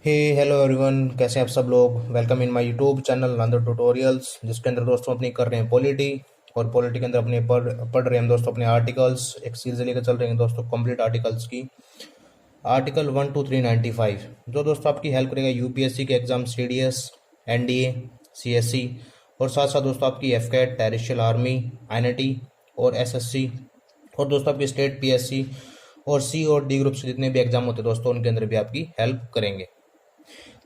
हे hello everyone, कैसे हैं आप सब लोग। Welcome in my YouTube channel another tutorials, जिसके अंदर दोस्तों अपनी कर रहे हैं पॉलिटी। और पॉलिटी के अंदर अपने पढ़ रहे हैं दोस्तों अपने आर्टिकल्स। एक सीरीज लेकर चल रहे हैं दोस्तों कंप्लीट आर्टिकल्स की। आर्टिकल 1 to 395 जो दोस्तों आपकी हेल्प करेगा यूपीएससी के एग्जाम, सीडीएस, एनडीए, सीएससी, और साथ साथ दोस्तों आपकी एफकेट, टेरिशियल आर्मी, आईएनटी और एसएससी, और दोस्तों आपकी स्टेट पीएससी और सी और डी ग्रुप से जितने भी एग्जाम होते हैं दोस्तों, उनके अंदर भी आपकी हेल्प करेंगे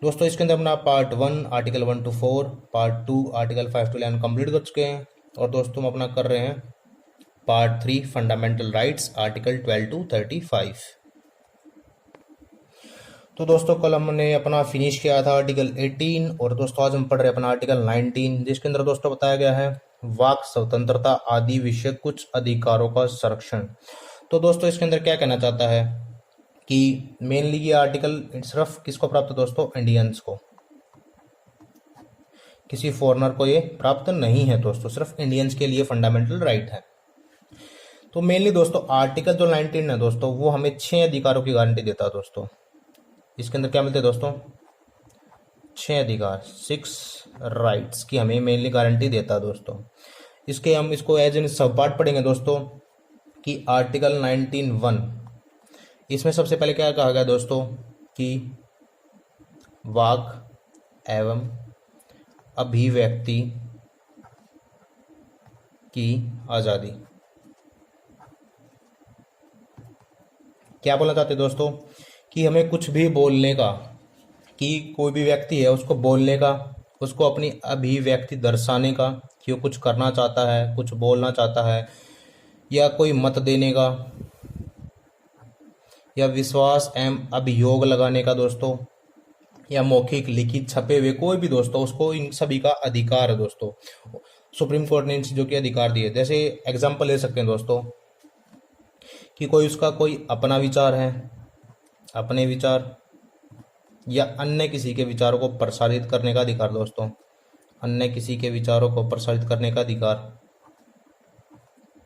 दोस्तों। इसके अंदर अपना part 1 article 1 to 4, part 2 article 5 to 11 complete कर चुके हैं। और दोस्तों हम अपना कर रहे हैं part 3 fundamental rights, article 12 to 35। तो दोस्तों कल हमने अपना फिनिश किया था आर्टिकल 18, और दोस्तों आज हम पढ़ रहे हैं अपना आर्टिकल 19, जिसके अंदर दोस्तों बताया गया है वाक स्वतंत्रता आदि विषय कुछ अधिकारों का संरक्षण। तो दोस्तों इसके अंदर क्या कहना चाहता है कि मेनली ये आर्टिकल सिर्फ किसको प्राप्त है दोस्तों, इंडियंस को, किसी फॉरेनर को ये प्राप्त नहीं है दोस्तों, सिर्फ इंडियंस के लिए फंडामेंटल राइट है। तो मेनली दोस्तों आर्टिकल जो 19 है दोस्तों, वो हमें 6 अधिकारों की गारंटी देता है दोस्तों। इसके अंदर क्या मिलते हैं दोस्तों, 6 अधिकार, 6 राइट्स की हमें मेनली गारंटी देता है दोस्तों। इसके हम इसको एज एन सब पार्ट पढ़ेंगे दोस्तों कि आर्टिकल 19(1) इसमें सबसे पहले क्या कहा गया दोस्तों कि वाक एवं अभिव्यक्ति की आज़ादी। क्या बोलना चाहते हैं दोस्तों कि हमें कुछ भी बोलने का, कि कोई भी व्यक्ति है उसको बोलने का, उसको अपनी अभिव्यक्ति दर्शाने का कि वो कुछ करना चाहता है, कुछ बोलना चाहता है, या कोई मत देने का, या विश्वास एवं अभियोग लगाने का दोस्तों, या मौखिक, लिखित, छपे हुए, कोई भी दोस्तों, उसको इन सभी का अधिकार है दोस्तों। सुप्रीम कोर्ट ने जो कि अधिकार दिए, जैसे एग्जाम्पल ले सकते हैं दोस्तों कि कोई उसका कोई अपना विचार है, अपने विचार या अन्य किसी के विचारों को प्रसारित करने का अधिकार दोस्तों, अन्य किसी के विचारों को प्रसारित करने का अधिकार,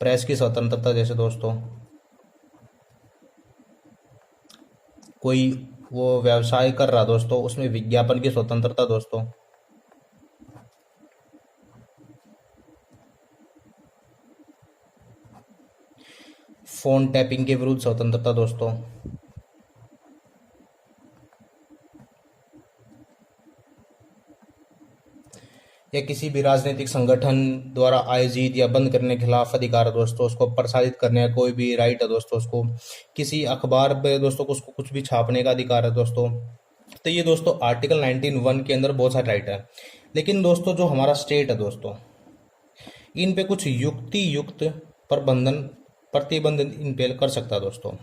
प्रेस की स्वतंत्रता, जैसे दोस्तों कोई वो व्यवसाय कर रहा दोस्तों, उसमें विज्ञापन की स्वतंत्रता दोस्तों, फोन टैपिंग के विरुद्ध स्वतंत्रता दोस्तों, या किसी भी राजनीतिक संगठन द्वारा आयोजित या बंद करने के खिलाफ अधिकार है दोस्तों, उसको प्रसारित करने का कोई भी राइट है दोस्तों, उसको किसी अखबार पे दोस्तों उसको कुछ भी छापने का अधिकार है दोस्तों। तो ये दोस्तों आर्टिकल 19(1) के अंदर बहुत सारे राइट है। लेकिन दोस्तों जो हमारा स्टेट है दोस्तों, इन पे कुछ युक्ति युक्त प्रतिबंध इन पे कर सकता है दोस्तों।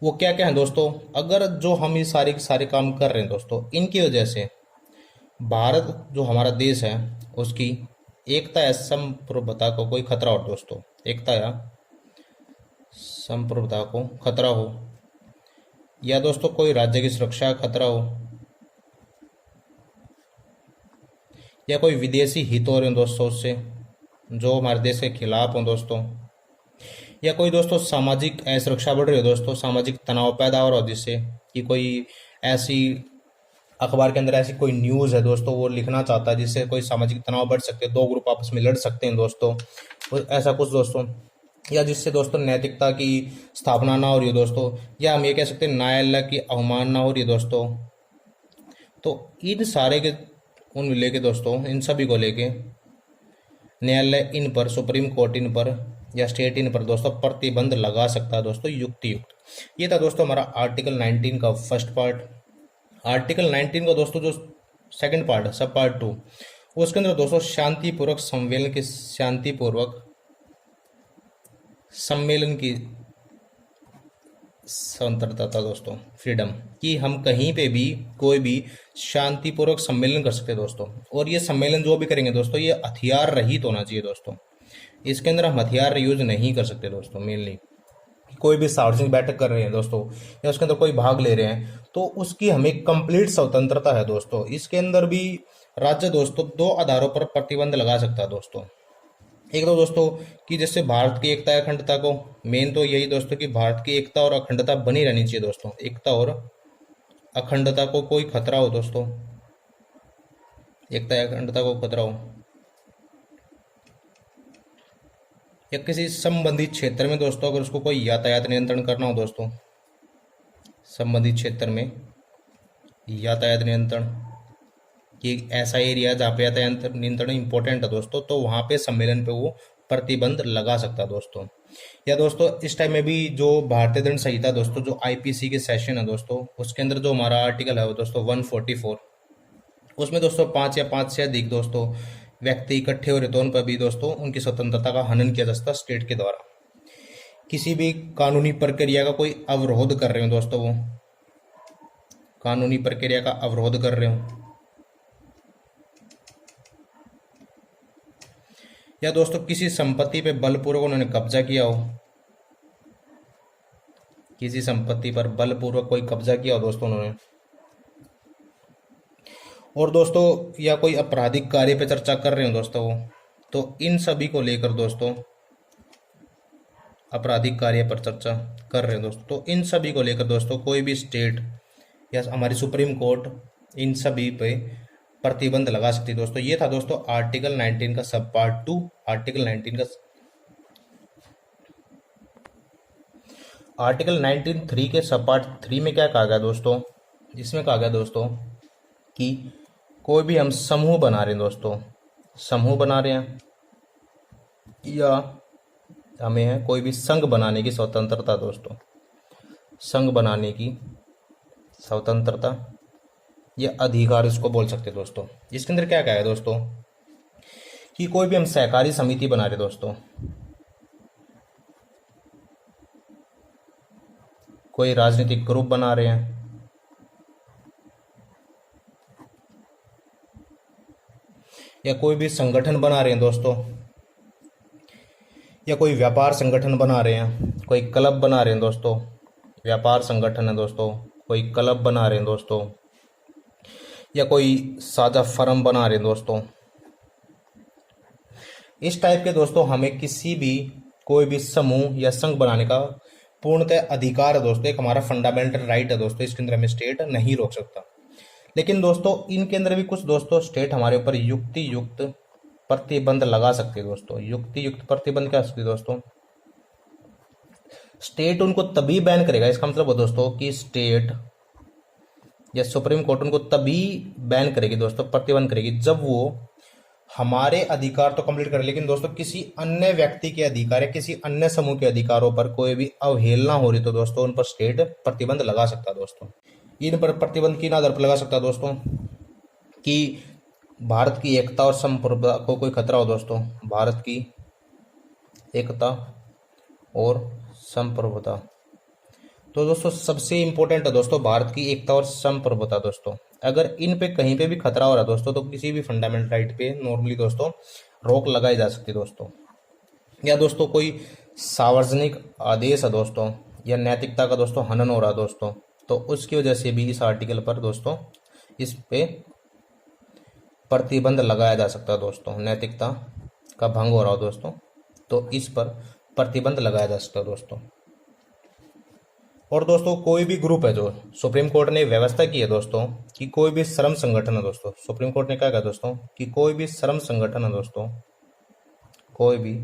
वो क्या क्या है दोस्तों, अगर जो हम ये सारे काम कर रहे हैं दोस्तों, इनकी वजह से भारत जो हमारा देश है उसकी एकता या संप्रभुता को कोई खतरा हो दोस्तों, एकता या संप्रभुता को खतरा हो, या दोस्तों कोई राज्य की सुरक्षा का खतरा हो, या कोई विदेशी हित हो रहे हैं दोस्तों उससे जो हमारे देश के खिलाफ हो दोस्तों, या कोई दोस्तों सामाजिक असुरक्षा बढ़ रही है दोस्तों, सामाजिक तनाव पैदा हो रहा हो, जिससे कि कोई ऐसी अखबार के अंदर ऐसी कोई न्यूज़ है दोस्तों वो लिखना चाहता है जिससे कोई सामाजिक तनाव बढ़ सकते हैं, दो ग्रुप आपस में लड़ सकते हैं दोस्तों, ऐसा कुछ दोस्तों, या जिससे दोस्तों नैतिकता की स्थापना ना हो रही है दोस्तों, या हम ये कह सकते हैं न्यायालय की अवमानना हो रही है दोस्तों। तो इन सारे के उन लेके दोस्तों, इन सभी को लेके न्यायालय इन पर, सुप्रीम कोर्ट इन पर या स्टेट इन पर दोस्तों प्रतिबंध लगा सकता है दोस्तों, युक्ति युक्त। ये था दोस्तों हमारा आर्टिकल 19 का फर्स्ट पार्ट। आर्टिकल 19 का दोस्तों जो सेकंड पार्ट है, सब पार्ट 2, उसके अंदर दोस्तों शांतिपूर्वक सम्मेलन की स्वतंत्रता था दोस्तों, फ्रीडम, कि हम कहीं पे भी कोई भी शांतिपूर्वक सम्मेलन कर सकते हैं दोस्तों। और ये सम्मेलन जो भी करेंगे दोस्तों, ये हथियार रहित होना चाहिए दोस्तों। इसके अंदर हम हथियार यूज नहीं कर सकते दोस्तों। मेनली कोई भी सार्वजनिक बैठक कर रहे हैं दोस्तों, या उसके अंदर कोई भाग ले रहे हैं, तो उसकी हमें कंप्लीट स्वतंत्रता है दोस्तों। इसके अंदर भी राज्य दोस्तों 2 आधारों पर प्रतिबंध लगा सकता है दोस्तों। एक तो दोस्तों कि जैसे भारत की एकता या अखंडता को, मेन तो यही दोस्तों कि भारत की एकता और अखंडता बनी रहनी चाहिए दोस्तों, एकता और अखंडता को कोई खतरा हो दोस्तों, एकता या अखंडता को खतरा हो, या किसी संबंधित क्षेत्र में दोस्तों अगर उसको कोई यातायात नियंत्रण करना हो दोस्तों, संबंधित क्षेत्र में यातायात नियंत्रण, कि ऐसा एरिया जहाँ पे यातायात नियंत्रण इंपॉर्टेंट है दोस्तों, तो वहाँ पे सम्मेलन पे वो प्रतिबंध लगा सकता है दोस्तों। या दोस्तों इस टाइम में भी जो भारतीय दंड संहिता दोस्तों, जो आईपीसी के सेशन है दोस्तों, उसके अंदर जो हमारा आर्टिकल है वो दोस्तों 144, उसमें दोस्तों 5 या 5 से अधिक दोस्तों व्यक्ति इकट्ठे हो रहे तो उन पर भी दोस्तों उनकी स्वतंत्रता का हनन किया जा सकता स्टेट के द्वारा। किसी भी कानूनी प्रक्रिया का कोई अवरोध कर रहे हो दोस्तों, वो कानूनी प्रक्रिया का अवरोध कर रहे हो, या दोस्तों किसी संपत्ति पे बलपूर्वक उन्होंने कब्जा किया हो, किसी संपत्ति पर बलपूर्वक कोई कब्जा किया हो दोस्तों उन्होंने, और दोस्तों या कोई आपराधिक कार्य पे चर्चा कर रहे हो दोस्तों वो, तो इन सभी को लेकर दोस्तों, आपराधिक कार्य पर चर्चा कर रहे हैं दोस्तों, तो इन सभी को लेकर दोस्तों कोई भी स्टेट या हमारी सुप्रीम कोर्ट इन सभी पे प्रतिबंध लगा सकती है दोस्तों। ये था दोस्तों आर्टिकल 19 का सब पार्ट 2। आर्टिकल 19(3) के सब पार्ट 3 में क्या कहा गया दोस्तों, इसमें कहा गया दोस्तों कि कोई भी हम समूह बना रहे हैं दोस्तों, समूह बना रहे हैं, या हमें है कोई भी संघ बनाने की स्वतंत्रता दोस्तों, संघ बनाने की स्वतंत्रता या अधिकार इसको बोल सकते हैं दोस्तों। इसके अंदर क्या कहा है दोस्तों कि कोई भी हम सहकारी समिति बना रहे दोस्तों, कोई राजनीतिक ग्रुप बना रहे हैं, या कोई भी संगठन बना रहे हैं दोस्तों, या कोई व्यापार संगठन बना रहे हैं, कोई क्लब बना रहे हैं दोस्तों, व्यापार संगठन है दोस्तों, कोई क्लब बना रहे हैं दोस्तों, या कोई साझा फर्म बना रहे हैं दोस्तों, इस टाइप के दोस्तों हमें किसी भी कोई भी समूह या संघ बनाने का पूर्णतः अधिकार है दोस्तों, एक हमारा फंडामेंटल राइट है दोस्तों, इसके अंदर हमें स्टेट नहीं रोक सकता। लेकिन दोस्तों इनके अंदर भी कुछ दोस्तों स्टेट हमारे ऊपर युक्ति युक्त प्रतिबंध लगा सकते हैं दोस्तों। युक्ति युक्त प्रतिबंध क्या सकती है दोस्तों, स्टेट उनको तभी बैन करेगा, इसका मतलब दोस्तों कि स्टेट या सुप्रीम कोर्ट उनको तभी बैन करेगी दोस्तों, प्रतिबंध करेगी, जब वो हमारे अधिकार तो कंप्लीट करे, लेकिन दोस्तों किसी अन्य व्यक्ति के अधिकार या किसी अन्य समूह के अधिकारों पर कोई भी अवहेलना हो रही तो दोस्तों उन पर स्टेट प्रतिबंध लगा सकता है दोस्तों। इन पर प्रतिबंध किन आधार पर लगा सकता है दोस्तों, कि भारत की एकता और संप्रभुता को कोई खतरा हो दोस्तों, भारत की एकता और संप्रभुता, तो दोस्तों सबसे इंपॉर्टेंट है दोस्तों भारत की एकता और संप्रभुता दोस्तों। अगर इन पे कहीं पे भी खतरा हो रहा है दोस्तों, तो किसी भी फंडामेंटल राइट पे नॉर्मली दोस्तों रोक लगाई जा सकती है दोस्तों। या दोस्तों कोई सार्वजनिक आदेश है दोस्तों, या नैतिकता का दोस्तों हनन हो रहा है दोस्तों, तो उसकी वजह से भी इस आर्टिकल पर दोस्तों इस पे प्रतिबंध लगाया जा सकता है दोस्तों। नैतिकता का भंग हो रहा हो दोस्तों, तो इस पर प्रतिबंध लगाया जा सकता है दोस्तों। और दोस्तों कोई भी ग्रुप है, जो सुप्रीम कोर्ट ने व्यवस्था की है दोस्तों कि कोई भी श्रम संगठन है दोस्तों, सुप्रीम कोर्ट ने क्या कहा दोस्तों कि कोई भी श्रम संगठन है दोस्तों, कोई भी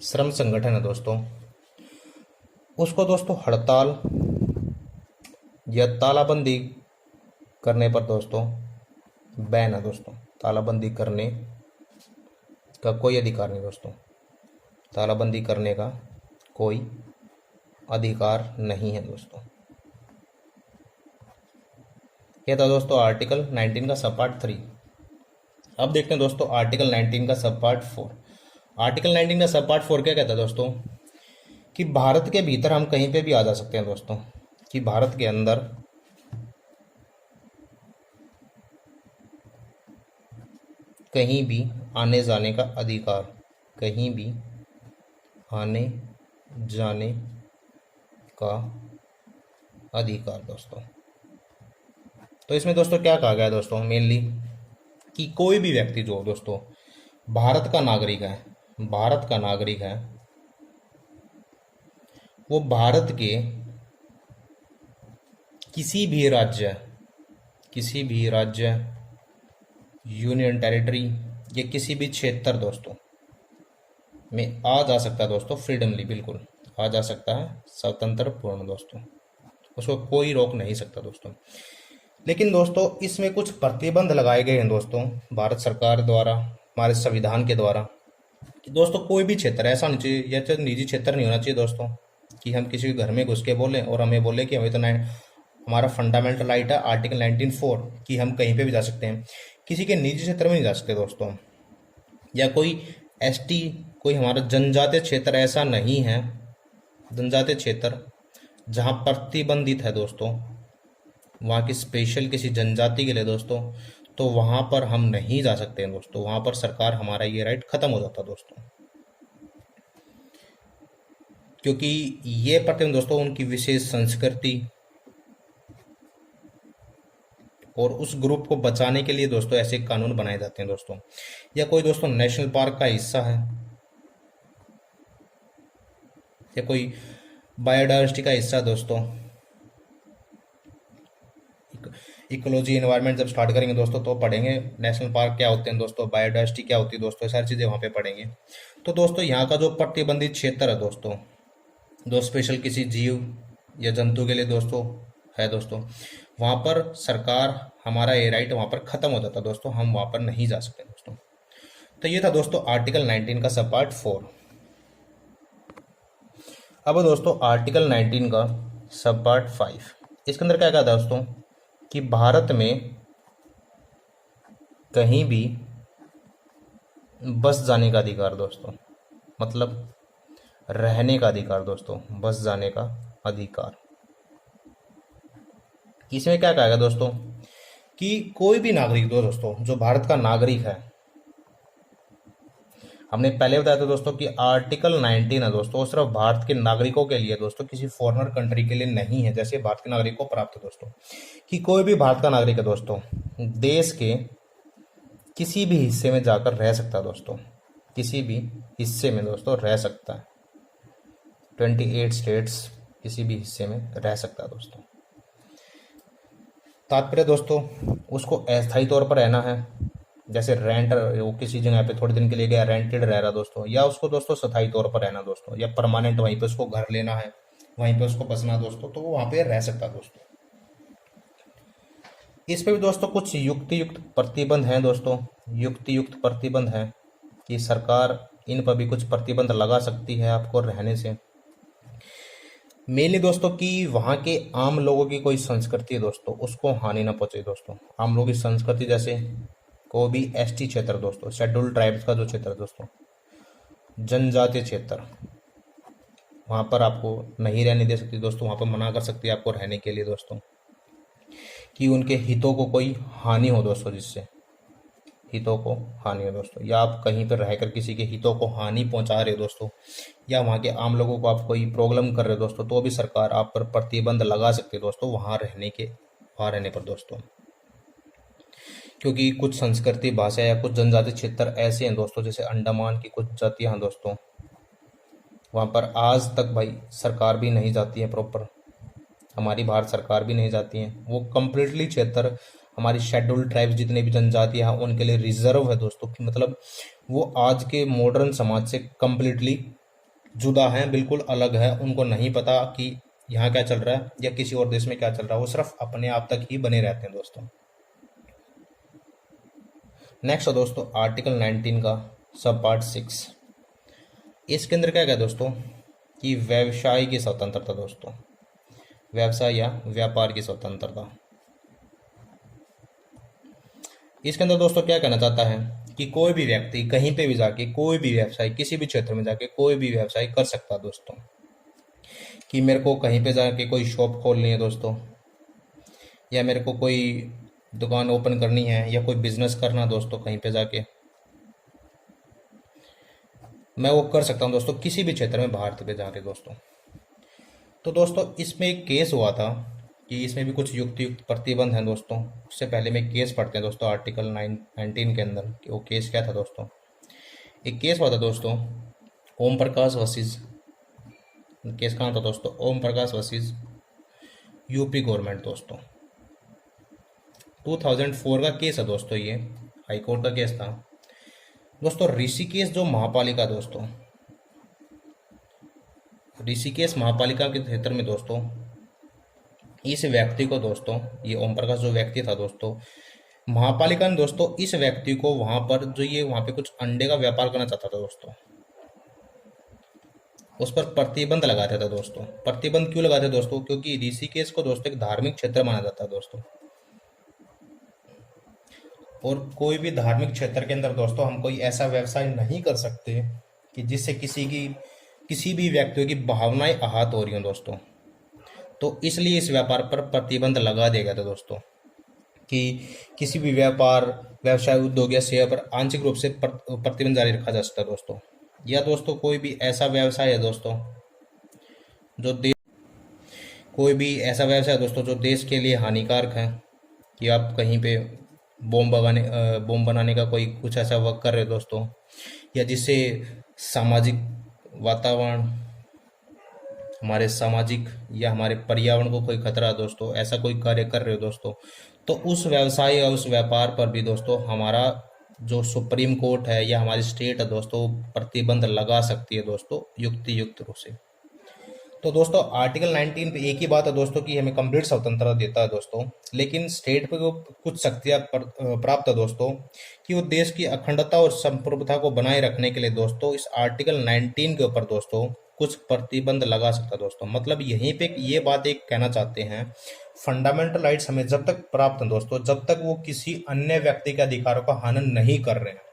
श्रम संगठन है दोस्तों, उसको दोस्तों हड़ताल या तालाबंदी करने पर दोस्तों बैन है दोस्तों। तालाबंदी करने का कोई अधिकार नहीं दोस्तों, तालाबंदी करने का कोई अधिकार नहीं है दोस्तों। यह था दोस्तों आर्टिकल 19 का सब पार्ट 3। अब देखते हैं दोस्तों आर्टिकल 19 का सब पार्ट 4। आर्टिकल 19 का सब पार्ट 4 क्या कहता है दोस्तों, कि भारत के भीतर हम कहीं पे भी आ जा सकते हैं दोस्तों, कि भारत के अंदर कहीं भी आने जाने का अधिकार, कहीं भी आने जाने का अधिकार दोस्तों। तो इसमें दोस्तों क्या कहा गया है दोस्तों, मेनली कि कोई भी व्यक्ति जो दोस्तों भारत का नागरिक है, भारत का नागरिक है, वो भारत के किसी भी राज्य, किसी भी राज्य, यूनियन टेरिटरी या किसी भी क्षेत्र दोस्तों में आ जा सकता है दोस्तों, फ्रीडमली, बिल्कुल आ जा सकता है, स्वतंत्र पूर्ण दोस्तों, उसको कोई रोक नहीं सकता दोस्तों। लेकिन दोस्तों इसमें कुछ प्रतिबंध लगाए गए हैं दोस्तों भारत सरकार द्वारा, हमारे संविधान के द्वारा, कि दोस्तों कोई भी क्षेत्र ऐसा नहीं चाहिए, या तो निजी क्षेत्र नहीं होना चाहिए दोस्तों कि हम किसी के घर में घुस के बोलें और हमें बोले कि हमें तो हमारा फंडामेंटल राइट है आर्टिकल 19(4) कि हम कहीं पे भी जा सकते हैं, किसी के निजी क्षेत्र में नहीं जा सकते दोस्तों। या कोई एसटी, कोई हमारा जनजातीय क्षेत्र ऐसा नहीं है, जनजातीय क्षेत्र जहाँ प्रतिबंधित है दोस्तों, वहाँ की स्पेशल किसी जनजाति के लिए दोस्तों, तो वहाँ पर हम नहीं जा सकते हैं दोस्तों, वहाँ पर सरकार हमारा ये राइट खत्म हो जाता है दोस्तों, क्योंकि ये प्रतिबंध दोस्तों उनकी विशेष संस्कृति और उस ग्रुप को बचाने के लिए दोस्तों ऐसे कानून बनाए जाते हैं दोस्तों। या कोई दोस्तों नेशनल पार्क का हिस्सा है, या कोई बायोडाइवर्सिटी का हिस्सा दोस्तों, इकोलॉजी एनवायरनमेंट जब स्टार्ट करेंगे दोस्तों तो पढ़ेंगे नेशनल पार्क क्या होते हैं दोस्तों, बायोडाइवर्सिटी क्या होती है दोस्तों, ये सारी चीज़ें वहाँ पे पढ़ेंगे। तो दोस्तों यहाँ का जो प्रतिबंधित क्षेत्र है दोस्तों, जो स्पेशल किसी जीव या जंतु के लिए दोस्तों है दोस्तों, वहाँ पर सरकार हमारा ये राइट वहाँ पर ख़त्म हो जाता है दोस्तों, हम वहाँ पर नहीं जा सकते दोस्तों। तो ये था दोस्तों आर्टिकल 19 का सब पार्ट 4। अब दोस्तों आर्टिकल 19 का सब पार्ट 5, इसके अंदर क्या कहता है दोस्तों कि भारत में कहीं भी बस जाने का अधिकार दोस्तों, मतलब रहने का अधिकार दोस्तों, बस जाने का अधिकार। इसमें क्या कहेगा दोस्तों कि कोई भी नागरिक दोस्तों जो भारत का नागरिक है, हमने पहले बताया था दोस्तों कि आर्टिकल 19 है दोस्तों सिर्फ भारत के नागरिकों के लिए दोस्तों, किसी फॉरेनर कंट्री के लिए नहीं है, जैसे भारत के नागरिकों को प्राप्त है दोस्तों, कि कोई भी भारत का नागरिक है दोस्तों देश के किसी भी हिस्से में जाकर रह सकता है दोस्तों, किसी भी हिस्से में दोस्तों रह सकता है, 28 स्टेट्स किसी भी हिस्से में रह सकता है दोस्तों। तात्पर्य दोस्तों उसको अस्थायी तौर पर रहना है, जैसे रेंट, वो किसी जगह पे थोड़े दिन के लिए गया, रेंटेड रह रहा दोस्तों, या उसको दोस्तों स्थायी तौर पर रहना दोस्तों, या परमानेंट वहीं पे उसको घर लेना है, वहीं पे उसको बसना दोस्तों, तो वो वहाँ पे रह सकता दोस्तों। इस पे भी दोस्तों कुछ युक्त प्रतिबंध हैं दोस्तों, युक्त प्रतिबंध हैं कि सरकार इन पर भी कुछ प्रतिबंध लगा सकती है आपको रहने से। मेनली दोस्तों कि वहाँ के आम लोगों की कोई संस्कृति है दोस्तों, उसको हानि ना पहुंचे दोस्तों, आम लोगों की संस्कृति, जैसे को भी एसटी क्षेत्र दोस्तों, शेड्यूल्ड ट्राइब्स का जो क्षेत्र है दोस्तों, जनजातीय क्षेत्र, वहाँ पर आपको नहीं रहने दे सकती दोस्तों, वहाँ पर मना कर सकती है आपको रहने के लिए दोस्तों, कि उनके हितों को कोई हानि हो दोस्तों, जिससे हितों को हानि हो दोस्तों, या आप कहीं पर रहकर किसी के हितों को हानि पहुंचा रहे हो दोस्तों, या वहाँ के आम लोगों को आप कोई प्रॉब्लम कर रहे हो दोस्तों, तो भी सरकार आप पर प्रतिबंध लगा सकती है दोस्तों वहाँ रहने पर दोस्तों। क्योंकि कुछ संस्कृति, भाषा या कुछ जनजाति क्षेत्र ऐसे हैं दोस्तों, जैसे अंडमान की कुछ जातियाँ हैं दोस्तों, वहाँ पर आज तक भाई सरकार भी नहीं जाती है प्रॉपर, हमारी भारत सरकार भी नहीं जाती है, वो कम्प्लीटली क्षेत्र हमारी शेड्यूल्ड ट्राइब्स जितने भी जनजातियाँ हैं उनके लिए रिजर्व है दोस्तों, कि मतलब वो आज के मॉडर्न समाज से कम्प्लीटली जुदा हैं, बिल्कुल अलग है, उनको नहीं पता कि यहाँ क्या चल रहा है या किसी और देश में क्या चल रहा है, वो सिर्फ अपने आप तक ही बने रहते हैं दोस्तों। नेक्स्ट है दोस्तों आर्टिकल 19 का सब पार्ट 6, इसके अंदर क्या है दोस्तों कि व्यवसाय की स्वतंत्रता दोस्तों, व्यवसाय या व्यापार की स्वतंत्रता। इसके अंदर दोस्तों क्या कहना चाहता है कि कोई भी व्यक्ति कहीं पे भी जाके कोई भी व्यवसाय, किसी भी क्षेत्र में जाके कोई भी व्यवसाय कर सकता है दोस्तों, कि मेरे को कहीं पे जाके कोई शॉप खोलनी है दोस्तों, या मेरे को कोई दुकान ओपन करनी है, या कोई बिजनेस करना दोस्तों, कहीं पे जाके मैं वो कर सकता हूँ दोस्तों, किसी भी क्षेत्र में भारत पे जाके दोस्तों। तो दोस्तों इसमें एक केस हुआ था कि इसमें भी कुछ युक्त प्रतिबंध हैं दोस्तों। उससे पहले में केस पढ़ते हैं दोस्तों आर्टिकल 19 के अंदर कि वो केस क्या था दोस्तों। एक केस हुआ था दोस्तों ओम प्रकाश वर्सेस केस कहाँ था दोस्तों, Om Prakash versus UP government दोस्तों। 2004 का केस है दोस्तों, ये हाई कोर्ट का केस था दोस्तों। ऋषिकेश जो महापालिका दोस्तों, ऋषिकेश महापालिका के क्षेत्र में दोस्तों इस व्यक्ति को दोस्तों, ये ओम प्रकाश जो व्यक्ति था दोस्तों, महापालिका ने दोस्तों इस व्यक्ति को वहां पर जो ये वहां पे कुछ अंडे का व्यापार करना चाहता था दोस्तों, उस पर प्रतिबंध लगाते थे दोस्तों। प्रतिबंध क्यों लगाते दोस्तों, क्योंकि ऋषिकेश को दोस्तों एक धार्मिक क्षेत्र माना जाता है दोस्तों, और कोई भी धार्मिक क्षेत्र के अंदर दोस्तों हम कोई ऐसा व्यवसाय नहीं कर सकते कि जिससे किसी भी व्यक्तियों की भावनाएं आहत हो रही हो दोस्तों। तो इसलिए इस व्यापार पर प्रतिबंध लगा दिया गया था दोस्तों, कि किसी भी व्यापार, व्यवसाय, उद्योग या सेवा पर आंशिक रूप से प्रतिबंध जारी रखा जा सकता है दोस्तों। या दोस्तों कोई भी ऐसा व्यवसाय है दोस्तों जो कोई भी ऐसा व्यवसाय है दोस्तों जो देश के लिए हानिकारक है, कि आप कहीं पे बॉम्ब बनाने का कोई कुछ ऐसा वर्क कर रहे हो दोस्तों, या जिससे सामाजिक वातावरण, हमारे सामाजिक या हमारे पर्यावरण को कोई खतरा है दोस्तों, ऐसा कोई कार्य कर रहे हो दोस्तों, तो उस व्यवसाय या उस व्यापार पर भी दोस्तों हमारा जो सुप्रीम कोर्ट है या हमारी स्टेट है दोस्तों प्रतिबंध लगा सकती है दोस्तों, युक्त रूप से। तो दोस्तों आर्टिकल 19 पे एक ही बात है दोस्तों कि हमें कंप्लीट स्वतंत्रता देता है दोस्तों, लेकिन स्टेट पे कुछ शक्तियां प्राप्त है दोस्तों, कि वो देश की अखंडता और संप्रभुता को बनाए रखने के लिए दोस्तों इस आर्टिकल 19 के ऊपर दोस्तों कुछ प्रतिबंध लगा सकता है दोस्तों। मतलब यहीं पे ये बात एक कहना चाहते हैं, फंडामेंटल राइट्स हमें जब तक प्राप्त हैं दोस्तों, जब तक वो किसी अन्य व्यक्ति के अधिकारों का हनन नहीं कर रहे हैं।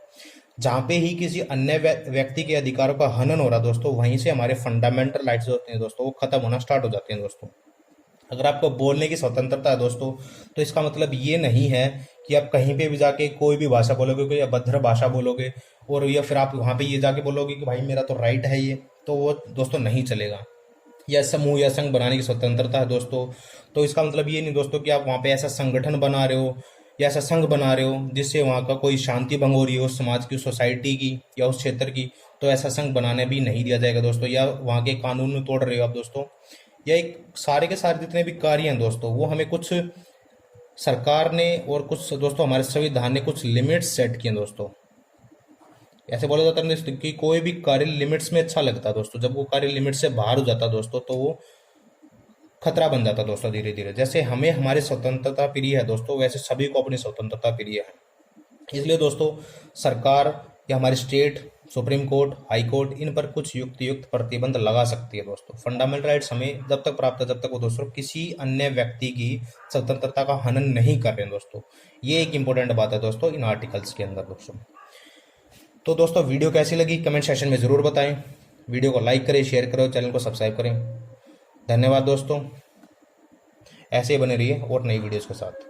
जहाँ पे ही किसी अन्य व्यक्ति के अधिकारों का हनन हो रहा दोस्तों, वहीं से हमारे फंडामेंटल राइट्स होते हैं दोस्तों वो खत्म होना स्टार्ट हो जाते हैं दोस्तों। अगर आपको बोलने की स्वतंत्रता है दोस्तों, तो इसका मतलब ये नहीं है कि आप कहीं पे भी जाके कोई भी भाषा बोलोगे, कोई अभद्र भाषा बोलोगे, और या फिर आप वहाँ पे ये जाके बोलोगे कि भाई मेरा तो राइट है ये, तो वो दोस्तों नहीं चलेगा। या समूह या संघ बनाने की स्वतंत्रता है दोस्तों, तो इसका मतलब ये नहीं दोस्तों कि आप वहाँ पे ऐसा संगठन बना रहे हो या ऐसा संघ बना रहे हो जिससे वहाँ का कोई शांति भंग हो रही है उस समाज की, उस सोसाइटी की या उस क्षेत्र की, तो ऐसा संघ बनाने भी नहीं दिया जाएगा दोस्तों। या वहाँ के कानून तोड़ रहे हो आप दोस्तों, या एक सारे के सारे जितने भी कार्य हैं दोस्तों वो हमें कुछ सरकार ने और कुछ दोस्तों हमारे संविधान ने कुछ लिमिट्स सेट किए दोस्तों। ऐसे बोला जाता है कि कोई भी कार्य लिमिट्स में अच्छा लगता है दोस्तों, जब वो कार्य लिमिट से बाहर हो जाता दोस्तों तो वो खतरा बन जाता दोस्तों धीरे धीरे। जैसे हमें हमारी स्वतंत्रता प्रिय है दोस्तों, वैसे सभी को अपनी स्वतंत्रता प्रिय है। इसलिए दोस्तों सरकार या हमारी state, supreme court, high court, इन पर कुछ युक्त प्रतिबंध लगा सकती है दोस्तों। फंडामेंटल राइट्स हमें जब तक प्राप्त है जब तक वो दोस्तों किसी अन्य व्यक्ति की स्वतंत्रता का हनन नहीं कर रहे हैं दोस्तों। ये एक इंपॉर्टेंट बात है दोस्तों इन आर्टिकल्स के अंदर दोस्तों। तो दोस्तों वीडियो कैसी लगी कमेंट सेक्शन में ज़रूर बताएं। वीडियो को लाइक करें, शेयर करें, चैनल को सब्सक्राइब करें। धन्यवाद दोस्तों, ऐसे ही बने रहिए और नई वीडियोज़ के साथ।